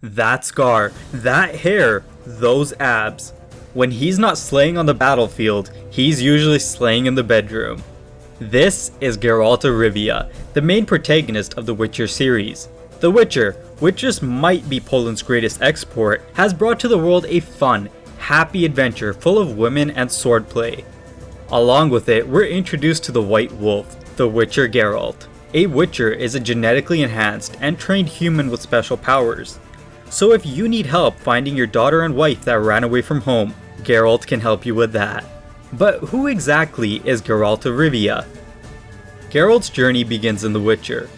That scar, that hair, those abs. When he's not slaying on the battlefield, he's usually slaying in the bedroom. This is Geralt of Rivia, the main protagonist of the Witcher series. The Witcher, which just might be Poland's greatest export, has brought to the world a fun, happy adventure full of women and swordplay. Along with it, we're introduced to the White Wolf, the Witcher Geralt. A Witcher is a genetically enhanced and trained human with special powers. So if you need help finding your daughter and wife that ran away from home, Geralt can help you with that. But who exactly is Geralt of Rivia? Geralt's journey begins in The Witcher,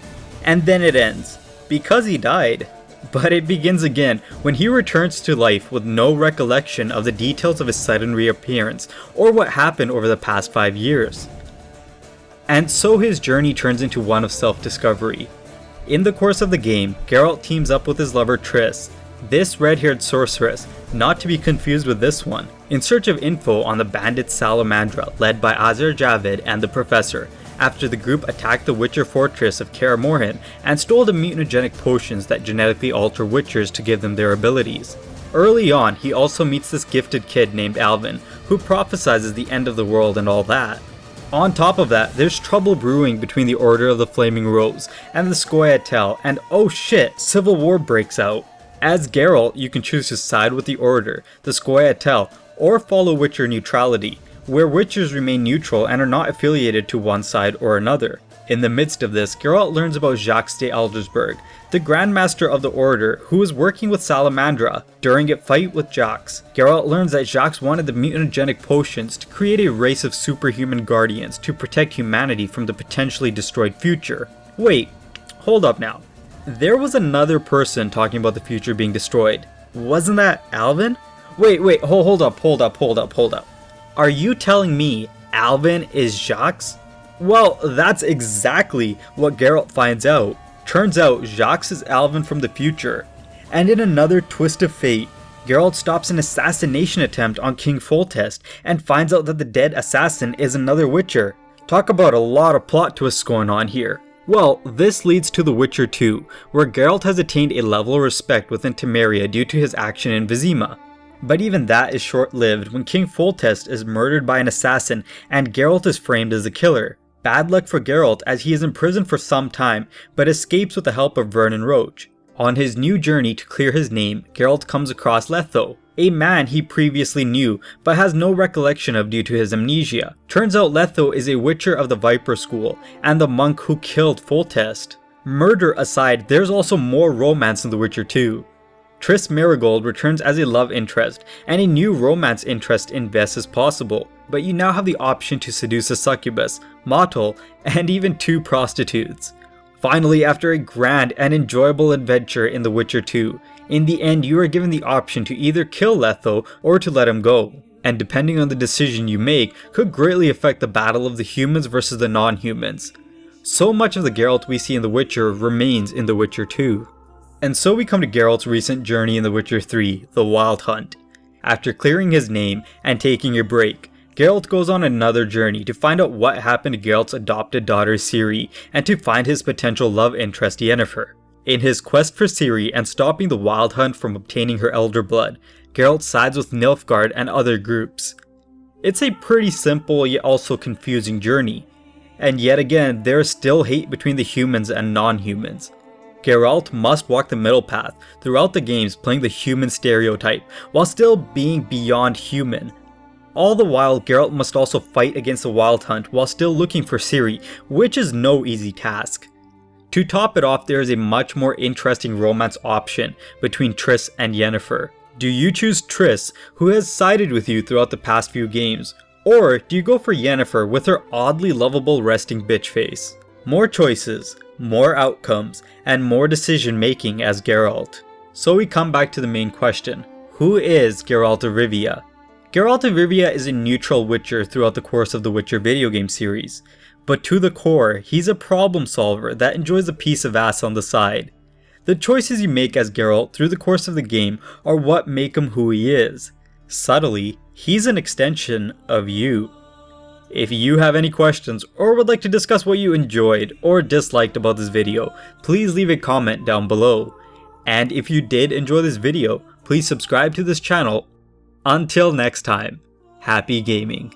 and then it ends, because he died. But it begins again when he returns to life with no recollection of the details of his sudden reappearance or what happened over the past 5 years. And so his journey turns into one of self-discovery. In the course of the game, Geralt teams up with his lover Triss, this red-haired sorceress, not to be confused with this one, in search of info on the bandit Salamandra led by Azir Javid and the Professor, after the group attacked the Witcher fortress of Kaer Morhen and stole the mutagenic potions that genetically alter Witchers to give them their abilities. Early on, he also meets this gifted kid named Alvin, who prophesizes the end of the world and all that. On top of that, there's trouble brewing between the Order of the Flaming Rose and the Scoia'tael, and oh shit, civil war breaks out. As Geralt, you can choose to side with the Order, the Scoia'tael, or follow Witcher neutrality, where Witchers remain neutral and are not affiliated to one side or another. In the midst of this, Geralt learns about Jacques de Aldersberg, the Grandmaster of the Order, who is working with Salamandra. During a fight with Jacques, Geralt learns that Jacques wanted the mutagenic potions to create a race of superhuman guardians to protect humanity from the potentially destroyed future. Wait, hold up now. There was another person talking about the future being destroyed. Wasn't that Alvin? Wait, hold up. Are you telling me Alvin is Jacques? Well, that's exactly what Geralt finds out. Turns out Jacques is Alvin from the future. And in another twist of fate, Geralt stops an assassination attempt on King Foltest and finds out that the dead assassin is another Witcher. Talk about a lot of plot twists going on here. Well, this leads to The Witcher 2, where Geralt has attained a level of respect within Temeria due to his action in Vizima. But even that is short-lived when King Foltest is murdered by an assassin and Geralt is framed as the killer. Bad luck for Geralt as he is imprisoned for some time, but escapes with the help of Vernon Roche. On his new journey to clear his name, Geralt comes across Letho, a man he previously knew but has no recollection of due to his amnesia. Turns out Letho is a Witcher of the Viper School and the monk who killed Foltest. Murder aside, there's also more romance in The Witcher 2. Triss Merigold returns as a love interest, and a new romance interest in Vess is possible, but you now have the option to seduce a succubus, Mottel, and even 2 prostitutes. Finally, after a grand and enjoyable adventure in The Witcher 2, in the end you are given the option to either kill Letho or to let him go, and depending on the decision you make, could greatly affect the battle of the humans versus the non-humans. So much of the Geralt we see in The Witcher remains in The Witcher 2. And so we come to Geralt's recent journey in The Witcher 3, The Wild Hunt. After clearing his name and taking a break, Geralt goes on another journey to find out what happened to Geralt's adopted daughter Ciri and to find his potential love interest Yennefer. In his quest for Ciri and stopping the Wild Hunt from obtaining her elder blood, Geralt sides with Nilfgaard and other groups. It's a pretty simple yet also confusing journey. And yet again, there is still hate between the humans and non-humans. Geralt must walk the middle path throughout the games, playing the human stereotype while still being beyond human. All the while, Geralt must also fight against the Wild Hunt while still looking for Ciri, which is no easy task. To top it off, there is a much more interesting romance option between Triss and Yennefer. Do you choose Triss, who has sided with you throughout the past few games, or do you go for Yennefer with her oddly lovable resting bitch face? More choices, more outcomes, and more decision making as Geralt. So we come back to the main question. Who is Geralt of Rivia? Geralt of Rivia is a neutral Witcher throughout the course of the Witcher video game series, but to the core, he's a problem solver that enjoys a piece of ass on the side. The choices you make as Geralt through the course of the game are what make him who he is. Subtly, he's an extension of you. If you have any questions or would like to discuss what you enjoyed or disliked about this video, please leave a comment down below. And if you did enjoy this video, please subscribe to this channel. Until next time, happy gaming.